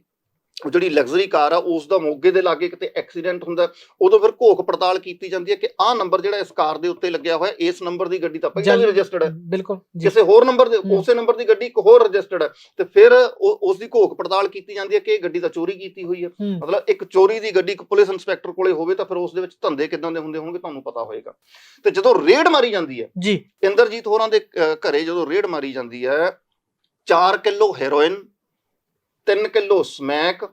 ਜਿਹੜੀ ਲਗਜ਼ਰੀ ਕਾਰ ਆ ਉਸ ਦਾ ਮੋਗੇ ਦੇ ਲਾਗੇ ਕਿਤੇ ਐਕਸੀਡੈਂਟ ਹੁੰਦਾ, ਉਦੋਂ ਫਿਰ ਘੋਖ ਪੜਤਾਲ ਕੀਤੀ ਜਾਂਦੀ ਹੈ ਕਿ ਆਹ ਨੰਬਰ ਜਿਹੜਾ ਇਸ ਕਾਰ ਦੇ ਉੱਤੇ ਲੱਗਿਆ ਹੋਇਆ, ਇਸ ਨੰਬਰ ਦੀ ਗੱਡੀ ਤਾਂ ਪਹਿਲਾਂ ਵੀ ਰਜਿਸਟਰਡ ਹੈ, ਬਿਲਕੁਲ ਕਿਸੇ ਹੋਰ ਨੰਬਰ ਦੇ ਉਸੇ ਨੰਬਰ ਦੀ ਗੱਡੀ ਇੱਕ ਹੋਰ ਰਜਿਸਟਰਡ ਹੈ, ਤੇ ਫਿਰ ਉਸ ਦੀ ਘੋਖ ਪੜਤਾਲ ਕੀਤੀ ਜਾਂਦੀ ਹੈ ਕਿ ਇਹ ਗੱਡੀ ਤਾਂ ਚੋਰੀ ਕੀਤੀ ਹੋਈ ਹੈ। ਮਤਲਬ ਇੱਕ ਚੋਰੀ ਦੀ ਗੱਡੀ ਇੱਕ ਪੁਲਿਸ ਇੰਸਪੈਕਟਰ ਕੋਲੇ ਹੋਵੇ ਤਾਂ ਫਿਰ ਉਸ ਦੇ ਵਿੱਚ ਧੰਦੇ ਕਿੱਦਾਂ ਦੇ ਹੁੰਦੇ ਹੋਣਗੇ ਤੁਹਾਨੂੰ ਪਤਾ ਹੋਏਗਾ। ਤੇ ਜਦੋਂ ਰੇਡ ਮਾਰੀ ਜਾਂਦੀ ਹੈ ਜੀ, ਇੰਦਰਜੀਤ ਹੋਰਾਂ ਦੇ ਘਰੇ ਜਦੋਂ ਰੇਡ ਮਾਰੀ ਜਾਂਦੀ ਹੈ, 4 kilo heroin, 3 kilo smack,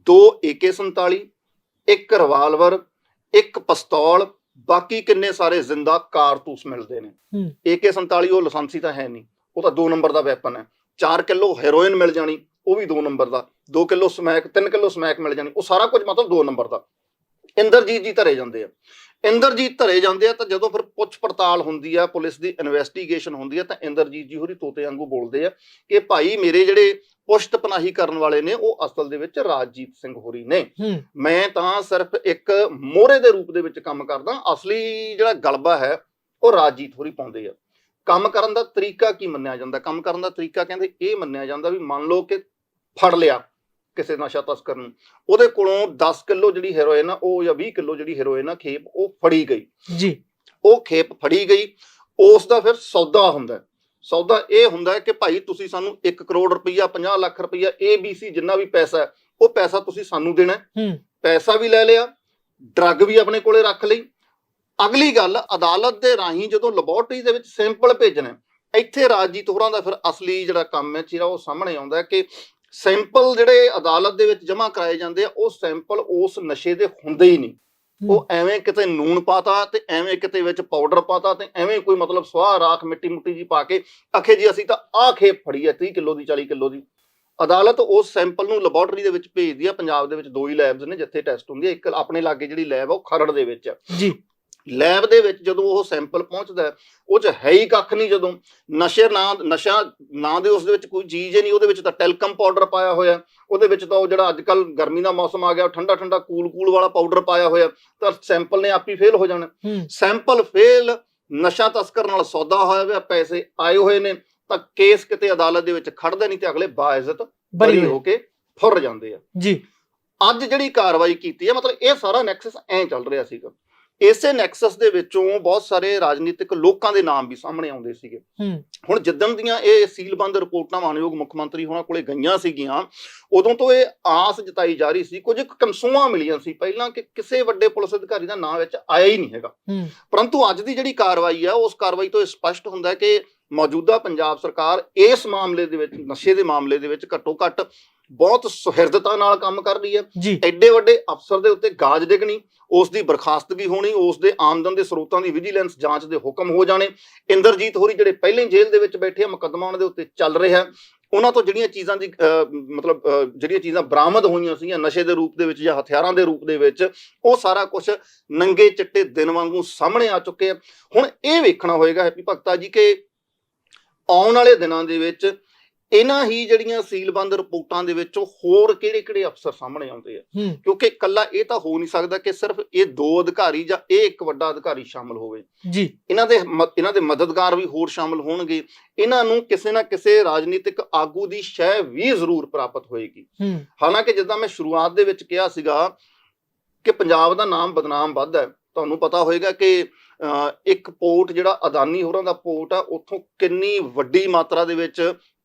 2 AK-47, 1 revolver, 1 ਪਿਸਤੌਲ, ਬਾਕੀ ਕਿੰਨੇ ਸਾਰੇ ਜ਼ਿੰਦਾ ਕਾਰਤੂਸ ਮਿਲਦੇ ਨੇ। AK-47 ਉਹ ਲਾਇਸੈਂਸੀ ਤਾਂ ਹੈ ਨਹੀਂ, ਉਹ ਤਾਂ 2 ਨੰਬਰ ਦਾ ਵੈਪਨ ਹੈ। 4 ਕਿਲੋ ਹੈਰੋਇਨ ਮਿਲ ਜਾਣੀ, ਉਹ ਵੀ 2 ਨੰਬਰ ਦਾ। 2 ਕਿਲੋ ਸਮੈਕ, 3 ਕਿਲੋ ਸਮੈਕ ਮਿਲ ਜਾਣੀ, ਉਹ ਸਾਰਾ ਕੁਝ ਮਤਲਬ 2 ਨੰਬਰ ਦਾ। ਇੰਦਰਜੀਤ ਜੀ ਧਰੇ ਜਾਂਦੇ ਆ। ਇੰਦਰਜੀਤ ਧਰੇ ਜਾਂਦੇ ਆ ਤਾਂ ਜਦੋਂ ਫਿਰ ਪੁੱਛ ਪੜਤਾਲ ਹੁੰਦੀ ਆ, ਪੁਲਿਸ ਦੀ ਇਨਵੈਸਟੀਗੇਸ਼ਨ ਹੁੰਦੀ ਆ, ਤਾਂ ਇੰਦਰਜੀਤ ਜੀ ਹੋਰੀ ਤੋਤੇ ਵਾਂਗੂ ਬੋਲਦੇ ਆ ਕਿ ਭਾਈ ਮੇਰੇ ਜਿਹੜੇ ਪੁਸ਼ਤ ਪਨਾਹੀ ਕਰਨ ਵਾਲੇ ਨੇ ਉਹ ਅਸਲ ਦੇ ਵਿੱਚ ਰਾਜਜੀਤ ਸਿੰਘ ਹੋਰੀ ਨੇ, ਮੈਂ ਤਾਂ ਸਿਰਫ ਇੱਕ ਮੋਹਰੇ ਦੇ ਰੂਪ ਦੇ ਵਿੱਚ ਕੰਮ ਕਰਦਾ, ਅਸਲੀ ਜਿਹੜਾ ਗਲਬਾ ਹੈ ਉਹ ਰਾਜਜੀਤ ਹੋਰੀ ਪਾਉਂਦੇ ਆ। ਕੰਮ ਕਰਨ ਦਾ ਤਰੀਕਾ ਕੀ ਮੰਨਿਆ ਜਾਂਦਾ? ਕੰਮ ਕਰਨ ਦਾ ਤਰੀਕਾ ਕਹਿੰਦੇ ਇਹ ਮੰਨਿਆ ਜਾਂਦਾ ਵੀ ਮੰਨ ਲਓ ਕਿ ਫੜ ਲਿਆ ਕਿਸੇ ਨਸ਼ਾ ਤਸਕਰ ਨੂੰ, ਉਹਦੇ ਕੋਲੋਂ 10 ਕਿਲੋ ਜਿਹੜੀ ਹੈਰੋਇਨ ਆ ਉਹ ਜਾਂ 20 ਕਿਲੋ ਜਿਹੜੀ ਹੈਰੋਇਨ ਆ ਖੇਪ ਉਹ ਫੜੀ ਗਈ ਜੀ, ਉਹ ਖੇਪ ਫੜੀ ਗਈ, ਉਸ ਦਾ ਫਿਰ ਸੌਦਾ ਹੁੰਦਾ। ਸੌਦਾ ਇਹ ਹੁੰਦਾ ਕਿ ਭਾਈ ਤੁਸੀਂ ਸਾਨੂੰ 1 ਕਰੋੜ ਰੁਪਈਆ, 50 ਲੱਖ ਰੁਪਈਆ, ABC ਜਿੰਨਾ ਵੀ ਪੈਸਾ ਹੈ ਉਹ ਪੈਸਾ ਤੁਸੀਂ ਸਾਨੂੰ ਦੇਣਾ। ਪੈਸਾ ਵੀ ਲੈ ਲਿਆ, ਡਰੱਗ ਵੀ ਆਪਣੇ ਕੋਲੇ ਰੱਖ ਲਈ। ਅਗਲੀ ਗੱਲ, ਅਦਾਲਤ ਦੇ ਰਾਹੀਂ ਜਦੋਂ ਲੈਬੋਰਟਰੀ ਦੇ ਵਿੱਚ ਸੈਂਪਲ ਭੇਜਣਾ, ਇੱਥੇ ਰਾਜਜੀਤ ਹੋਰਾਂ ਦਾ ਫਿਰ ਅਸਲੀ ਜਿਹੜਾ ਕੰਮ ਹੈ ਚੀਰਾ ਉਹ ਸਾਹਮਣੇ ਆਉਂਦਾ ਕਿ ਸੈਂਪਲ ਜਿਹੜੇ ਅਦਾਲਤ ਦੇ ਵਿੱਚ ਜਮ੍ਹਾਂ ਕਰਾਏ ਜਾਂਦੇ ਆ ਉਹ ਸੈਂਪਲ ਉਸ ਨਸ਼ੇ ਦੇ ਹੁੰਦੇ ਹੀ ਨਹੀਂ। ਉਹ ਐਵੇਂ ਕਿਤੇ ਨੂਣ ਪਾਤਾ ਤੇ ਐਵੇਂ ਕਿਤੇ ਵਿੱਚ ਪਾਊਡਰ ਪਾਤਾ ਤੇ ਐਵੇਂ ਕੋਈ ਮਤਲਬ ਸਵਾਹ ਰਾਖ ਮਿੱਟੀ ਮੁੱਟੀ ਜੀ ਪਾ ਕੇ ਆਖੇ ਜੀ ਅਸੀਂ ਤਾਂ ਆਹ ਖੇਪ ਫੜੀ ਹੈ 30 ਕਿਲੋ ਦੀ, 40 ਕਿਲੋ ਦੀ। ਅਦਾਲਤ ਉਸ ਸੈਂਪਲ ਨੂੰ ਲੈਬੋਰਟਰੀ ਦੇ ਵਿੱਚ ਭੇਜਦੀ ਆ। ਪੰਜਾਬ ਦੇ ਵਿੱਚ 2 ਹੀ ਲੈਬਸ ਨੇ ਜਿੱਥੇ ਟੈਸਟ ਹੁੰਦੀ ਹੈ। ਇੱਕ ਆਪਣੇ ਲਾਗੇ ਜਿਹੜੀ ਲੈਬ ਆ ਉਹ ਖਰੜ ਦੇ ਵਿੱਚ ਜੀ। ਲੈਬ ਦੇ ਵਿੱਚ ਜਦੋਂ ਉਹ ਸੈਂਪਲ ਪਹੁੰਚਦਾ ਉਹ 'ਚ ਹੈ ਹੀ ਕੱਖ ਨਹੀਂ। ਜਦੋਂ ਨਸ਼ਾ ਨਾਂ ਦੇ ਉਸ ਦੇ ਵਿੱਚ ਕੋਈ ਚੀਜ਼ ਹੀ ਨਹੀਂ, ਉਹਦੇ ਵਿੱਚ ਤਾਂ ਟੈਲਕਮ ਪਾਊਡਰ ਪਾਇਆ ਹੋਇਆ, ਉਹਦੇ ਵਿੱਚ ਤਾਂ ਉਹ ਜਿਹੜਾ ਅੱਜ ਕੱਲ ਗਰਮੀ ਦਾ ਮੌਸਮ ਆ ਗਿਆ ਠੰਡਾ ਠੰਡਾ ਕੂਲ ਵਾਲਾ ਪਾਊਡਰ ਪਾਇਆ ਹੋਇਆ, ਤਾਂ ਸੈਂਪਲ ਨੇ ਆਪ ਹੀ ਫੇਲ ਹੋ ਜਾਣਾ। ਸੈਂਪਲ ਫੇਲ, ਨਸ਼ਾ ਤਸਕਰ ਨਾਲ ਸੌਦਾ ਹੋਇਆ ਹੋਇਆ, ਪੈਸੇ ਆਏ ਹੋਏ ਨੇ, ਤਾਂ ਕੇਸ ਕਿਤੇ ਅਦਾਲਤ ਦੇ ਵਿੱਚ ਖੜਦਾ ਨਹੀਂ ਤੇ ਅਗਲੇ ਬਾਇਜ਼ਤ ਬਰੀ ਹੋ ਕੇ ਫੁਰ ਜਾਂਦੇ ਆ ਜੀ। ਅੱਜ ਜਿਹੜੀ ਕਾਰਵਾਈ ਕੀਤੀ ਹੈ, ਮਤਲਬ ਇਹ ਸਾਰਾ ਨੈਕਸਸ ਐਂ ਚੱਲ ਰਿਹਾ ਸੀਗਾ। ਇਸੇ ਨੈਕਸਸ ਦੇ ਵਿੱਚੋਂ ਬਹੁਤ ਸਾਰੇ ਰਾਜਨੀਤਿਕ ਲੋਕਾਂ ਦੇ ਨਾਮ ਵੀ ਸਾਹਮਣੇ ਆਉਂਦੇ ਸੀਗੇ। ਹੁਣ ਜਿੱਦਣ ਦੀਆਂ ਇਹ ਸੀਲਬੰਦ ਰਿਪੋਰਟਾਂ ਮਾਨਯੋਗ ਮੁੱਖ ਮੰਤਰੀ ਹੋਣਾ ਕੋਲੇ ਗਈਆਂ ਸੀਗੀਆਂ, ਉਦੋਂ ਤੋਂ ਇਹ ਆਸ ਜਤਾਈ ਜਾ ਰਹੀ ਸੀ, ਕੁਝ ਕਨਸੂਆਂ ਮਿਲੀਆਂ ਸੀ ਪਹਿਲਾਂ ਕਿ ਕਿਸੇ ਵੱਡੇ ਪੁਲਿਸ ਅਧਿਕਾਰੀ ਦਾ ਨਾਂ ਵਿੱਚ ਆਇਆ ਹੀ ਨਹੀਂ ਹੈਗਾ। ਪਰੰਤੂ ਅੱਜ ਦੀ ਜਿਹੜੀ ਕਾਰਵਾਈ ਆ ਉਸ ਕਾਰਵਾਈ ਤੋਂ ਇਹ ਸਪਸ਼ਟ ਹੁੰਦਾ ਕਿ ਮੌਜੂਦਾ ਪੰਜਾਬ ਸਰਕਾਰ ਇਸ ਮਾਮਲੇ ਦੇ ਵਿੱਚ, ਨਸ਼ੇ ਦੇ ਮਾਮਲੇ ਦੇ ਵਿੱਚ ਘੱਟੋ ਘੱਟ ਬਹੁਤ ਸੁਹਿਰਦਤਾ ਨਾਲ ਕੰਮ ਕਰ ਰਹੀ ਹੈ। ਐਡੇ ਵੱਡੇ ਅਫਸਰ ਦੇ ਉੱਤੇ ਗਾਜ ਡਿੱਗਣੀ, ਉਸ ਦੀ ਬਰਖਾਸਤਗੀ ਹੋਣੀ, ਉਸ ਦੇ ਆਮਦਨ ਦੇ ਸਰੋਤਾਂ ਦੀ ਵਿਜੀਲੈਂਸ ਜਾਂਚ ਦੇ ਹੁਕਮ ਹੋ ਜਾਣੇ। ਇੰਦਰਜੀਤ ਹੋਰੀ ਜਿਹੜੇ ਪਹਿਲਾਂ ਹੀ ਜੇਲ੍ਹ ਦੇ ਵਿੱਚ ਬੈਠੇ ਆ, ਮੁਕੱਦਮਾ ਉਹਨਾਂ ਦੇ ਉੱਤੇ ਚੱਲ ਰਿਹਾ, ਉਹਨਾਂ ਤੋਂ ਜਿਹੜੀਆਂ ਚੀਜ਼ਾਂ ਦੀ ਜਿਹੜੀਆਂ ਚੀਜ਼ਾਂ ਬਰਾਮਦ ਹੋਈਆਂ ਸੀਗੀਆਂ ਨਸ਼ੇ ਦੇ ਰੂਪ ਦੇ ਵਿੱਚ ਜਾਂ ਹਥਿਆਰਾਂ ਦੇ ਰੂਪ ਦੇ ਵਿੱਚ, ਉਹ ਸਾਰਾ ਕੁਝ ਨੰਗੇ ਚਿੱਟੇ ਦਿਨ ਵਾਂਗੂ ਸਾਹਮਣੇ ਆ ਚੁੱਕੇ ਆ। ਹੁਣ ਇਹ ਵੇਖਣਾ ਹੋਏਗਾ ਹੈਪੀ ਭਗਤਾ ਜੀ ਕਿ ਆਉਣ ਵਾਲੇ ਦਿਨਾਂ ਦੇ ਵਿੱਚ ਇਹਨਾਂ ਹੀ ਜਿਹੜੀਆਂ ਸੀਲਬੰਦ ਰਿਪੋਰਟਾਂ ਦੇ ਵਿੱਚੋਂ ਹੋਰ ਕਿਹੜੇ ਅਫਸਰ ਸਾਹਮਣੇ ਆਉਂਦੇ ਆ, ਕਿਉਂਕਿ ਇਕੱਲਾ ਇਹ ਤਾਂ ਹੋ ਨਹੀਂ ਸਕਦਾ ਕਿ ਸਿਰਫ ਇਹ 2 ਅਧਿਕਾਰੀ ਜਾਂ ਇਹ ਇੱਕ ਵੱਡਾ ਅਧਿਕਾਰੀ ਸ਼ਾਮਲ ਹੋਵੇ ਜੀ। ਇਹਨਾਂ ਦੇ ਮਦਦਗਾਰ ਵੀ ਹੋਰ ਸ਼ਾਮਲ ਹੋਣਗੇ। ਇਹਨਾਂ ਨੂੰ ਕਿਸੇ ਨਾ ਕਿਸੇ ਰਾਜਨੀਤਿਕ ਆਗੂ ਦੀ ਸ਼ਹਿ ਵੀ ਜ਼ਰੂਰ ਪ੍ਰਾਪਤ ਹੋਏਗੀ। ਹਾਲਾਂਕਿ ਜਿੱਦਾਂ ਮੈਂ ਸ਼ੁਰੂਆਤ ਦੇ ਵਿੱਚ ਕਿਹਾ ਸੀਗਾ ਕਿ ਪੰਜਾਬ ਦਾ ਨਾਮ ਬਦਨਾਮ ਵੱਧ ਹੈ। ਤੁਹਾਨੂੰ ਪਤਾ ਹੋਏਗਾ ਕਿ ਇੱਕ ਪੋਰਟ ਜਿਹੜਾ ਅਦਾਨੀ ਹੋਰਾਂ ਦਾ ਪੋਰਟ ਆ, ਉੱਥੋਂ ਕਿੰਨੀ ਵੱਡੀ ਮਾਤਰਾ ਦੇ ਵਿੱਚ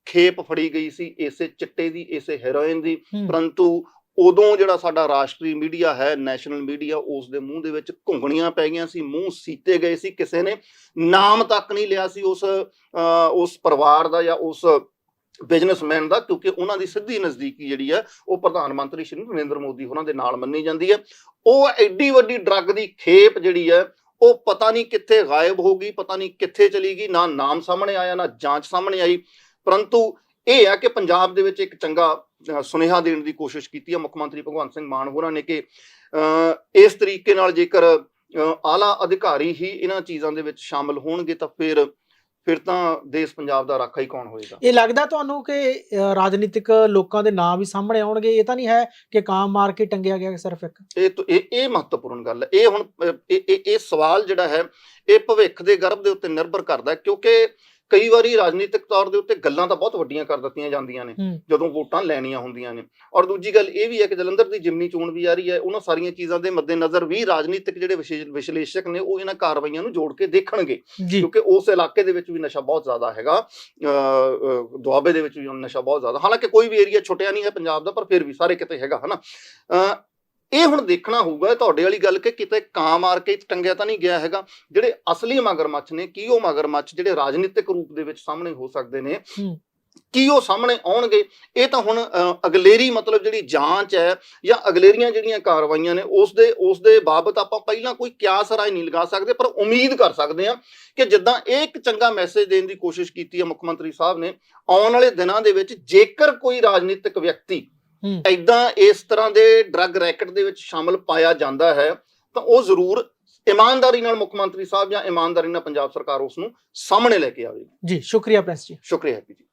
ਖੇਪ ਫੜੀ ਗਈ ਸੀ ਇਸੇ ਚਿੱਟੇ ਦੀ, ਇਸੇ ਹੈਰੋਇਨ ਦੀ। ਪਰੰਤੂ ਉਦੋਂ ਜਿਹੜਾ ਸਾਡਾ ਰਾਸ਼ਟਰੀ ਮੀਡੀਆ ਹੈ, ਨੈਸ਼ਨਲ ਮੀਡੀਆ, ਉਸ ਦੇ ਮੂੰਹ ਦੇ ਵਿੱਚ ਘੁੰਗਣੀਆਂ ਪੈ ਗਈਆਂ ਸੀ, ਮੂੰਹ ਸੀਤੇ ਗਏ ਸੀ। ਕਿਸੇ ਨੇ ਨਾਮ ਤੱਕ ਨਹੀਂ ਲਿਆ ਸੀ ਉਸ ਪਰਿਵਾਰ ਦਾ ਜਾਂ ਉਸ ਬਿਜ਼ਨਸਮੈਨ ਦਾ, ਕਿਉਂਕਿ ਉਹਨਾਂ ਦੀ ਸਿੱਧੀ ਨਜ਼ਦੀਕੀ ਜਿਹੜੀ ਹੈ ਉਹ ਪ੍ਰਧਾਨ ਮੰਤਰੀ ਸ਼੍ਰੀ ਨਰਿੰਦਰ ਮੋਦੀ ਹੋਰਾਂ ਦੇ ਨਾਲ ਮੰਨੀ ਜਾਂਦੀ ਹੈ। ਉਹ ਐਡੀ ਵੱਡੀ ਡਰੱਗ ਦੀ ਖੇਪ ਜਿਹੜੀ ਹੈ ਉਹ ਪਤਾ ਨਹੀਂ ਕਿੱਥੇ ਗਾਇਬ ਹੋ ਗਈ, ਪਤਾ ਨਹੀਂ ਕਿੱਥੇ ਚਲੀ ਗਈ, ਨਾ ਨਾਮ ਸਾਹਮਣੇ ਆਇਆ ਨਾ ਜਾਂਚ ਸਾਹਮਣੇ ਆਈ। ਪਰੰਤੂ ਇਹ ਹੈ ਕਿ ਪੰਜਾਬ ਦੇ ਵਿੱਚ ਇੱਕ ਚੰਗਾ ਸੁਨੇਹਾ ਦੇਣ ਦੀ ਕੋਸ਼ਿਸ਼ ਕੀਤੀ ਹੈ ਮੁੱਖ ਮੰਤਰੀ ਭਗਵੰਤ ਸਿੰਘ ਮਾਨ ਹੋਰਾਂ ਨੇ ਕਿ ਇਸ ਤਰੀਕੇ ਨਾਲ ਜੇਕਰ ਆਲਾ ਅਧਿਕਾਰੀ ਹੀ ਇਹਨਾਂ ਚੀਜ਼ਾਂ ਦੇ ਵਿੱਚ ਸ਼ਾਮਲ ਹੋਣਗੇ ਤਾਂ ਫਿਰ ਤਾਂ ਦੇਸ਼ ਪੰਜਾਬ ਦਾ ਰਾਖਾ ਹੀ ਕੌਣ ਹੋਏਗਾ। ਇਹ ਲੱਗਦਾ ਤੁਹਾਨੂੰ ਕਿ ਰਾਜਨੀਤਿਕ ਲੋਕਾਂ ਦੇ ਨਾਮ ਵੀ ਸਾਹਮਣੇ ਆਉਣਗੇ? ਇਹ ਤਾਂ ਨਹੀਂ ਹੈ ਕਿ ਕਾਂ ਮਾਰ ਕੇ ਟੰਗਿਆ ਗਿਆ ਸਿਰਫ ਇੱਕ? ਇਹ ਮਹੱਤਵਪੂਰਨ ਗੱਲ ਹੈ। ਇਹ ਹੁਣ ਇਹ ਸਵਾਲ ਜਿਹੜਾ ਹੈ ਇਹ ਭਵਿੱਖ ਦੇ ਗਰਭ ਦੇ ਉੱਤੇ ਨਿਰਭਰ ਕਰਦਾ, ਕਿਉਂਕਿ ਕਈ ਵਾਰੀ ਰਾਜਨੀਤਿਕ ਤੌਰ ਦੇ ਉੱਤੇ ਗੱਲਾਂ ਤਾਂ ਬਹੁਤ ਵੱਡੀਆਂ ਕਰ ਦਿੱਤੀਆਂ ਜਾਂਦੀਆਂ ਨੇ ਜਦੋਂ ਵੋਟਾਂ ਲੈਣੀਆਂ ਹੁੰਦੀਆਂ ਨੇ। ਔਰ ਦੂਜੀ ਗੱਲ ਇਹ ਵੀ ਹੈ ਕਿ ਜਲੰਧਰ ਦੀ ਜਿਮਨੀ ਚੋਣ ਵੀ ਆ ਰਹੀ ਹੈ, ਉਹਨਾਂ ਸਾਰੀਆਂ ਚੀਜ਼ਾਂ ਦੇ ਮੱਦੇਨਜ਼ਰ ਵੀ ਰਾਜਨੀਤਿਕ ਜਿਹੜੇ ਵਿਸ਼ਲੇਸ਼ਕ ਨੇ ਉਹ ਇਹਨਾਂ ਕਾਰਵਾਈਆਂ ਨੂੰ ਜੋੜ ਕੇ ਦੇਖਣਗੇ, ਕਿਉਂਕਿ ਉਸ ਇਲਾਕੇ ਦੇ ਵਿੱਚ ਵੀ ਨਸ਼ਾ ਬਹੁਤ ਜ਼ਿਆਦਾ ਹੈਗਾ, ਦੁਆਬੇ ਦੇ ਵਿੱਚ ਵੀ ਨਸ਼ਾ ਬਹੁਤ ਜ਼ਿਆਦਾ। ਹਾਲਾਂਕਿ ਕੋਈ ਵੀ ਏਰੀਆ ਛੁੱਟਿਆ ਨਹੀਂ ਹੈ ਪੰਜਾਬ ਦਾ, ਪਰ ਫਿਰ ਵੀ ਸਾਰੇ ਕਿਤੇ ਹੈਗਾ ਹਨਾ। ਇਹ ਹੁਣ ਦੇਖਣਾ ਹੋਊਗਾ, ਤੁਹਾਡੇ ਵਾਲੀ ਗੱਲ ਕਿ ਕਿਤੇ ਕਾਂ ਮਾਰ ਕੇ ਟੰਗਿਆ ਤਾਂ ਨਹੀਂ ਗਿਆ ਹੈਗਾ। ਜਿਹੜੇ ਅਸਲੀ ਮਗਰਮੱਛ ਨੇ, ਕੀ ਉਹ ਮਗਰਮੱਛ ਜਿਹੜੇ ਰਾਜਨੀਤਿਕ ਰੂਪ ਦੇ ਵਿੱਚ ਸਾਹਮਣੇ ਹੋ ਸਕਦੇ ਨੇ, ਕੀ ਉਹ ਸਾਹਮਣੇ ਆਉਣਗੇ? ਇਹ ਤਾਂ ਹੁਣ ਅਗਲੇਰੀ ਮਤਲਬ ਜਿਹੜੀ ਜਾਂਚ ਹੈ ਜਾਂ ਅਗਲੇਰੀਆਂ ਜਿਹੜੀਆਂ ਕਾਰਵਾਈਆਂ ਨੇ ਉਸ ਦੇ ਬਾਬਤ ਆਪਾਂ ਪਹਿਲਾਂ ਕੋਈ ਕਿਆਸ ਰਾਏ ਨਹੀਂ ਲਗਾ ਸਕਦੇ, ਪਰ ਉਮੀਦ ਕਰ ਸਕਦੇ ਹਾਂ ਕਿ ਜਿੱਦਾਂ ਇਹ ਇੱਕ ਚੰਗਾ ਮੈਸੇਜ ਦੇਣ ਦੀ ਕੋਸ਼ਿਸ਼ ਕੀਤੀ ਹੈ ਮੁੱਖ ਮੰਤਰੀ ਸਾਹਿਬ ਨੇ, ਆਉਣ ਵਾਲੇ ਦਿਨਾਂ ਦੇ ਵਿੱਚ ਜੇਕਰ ਕੋਈ ਰਾਜਨੀਤਿਕ ਵਿਅਕਤੀ ਏਦਾਂ ਇਸ ਤਰ੍ਹਾਂ ਦੇ ਡਰੱਗ ਰੈਕਟ ਦੇ ਵਿੱਚ ਸ਼ਾਮਲ ਪਾਇਆ ਜਾਂਦਾ ਹੈ ਤਾਂ ਉਹ ਜ਼ਰੂਰ ਇਮਾਨਦਾਰੀ ਨਾਲ ਮੁੱਖ ਮੰਤਰੀ ਸਾਹਿਬ ਜਾਂ ਇਮਾਨਦਾਰੀ ਨਾਲ ਪੰਜਾਬ ਸਰਕਾਰ ਉਸ ਨੂੰ ਸਾਹਮਣੇ ਲੈ ਕੇ ਆਵੇਗੀ। ਜੀ ਸ਼ੁਕਰੀਆ ਪ੍ਰਿੰਸ ਜੀ। ਸ਼ੁਕਰੀਆ ਹੈਪੀ ਜੀ।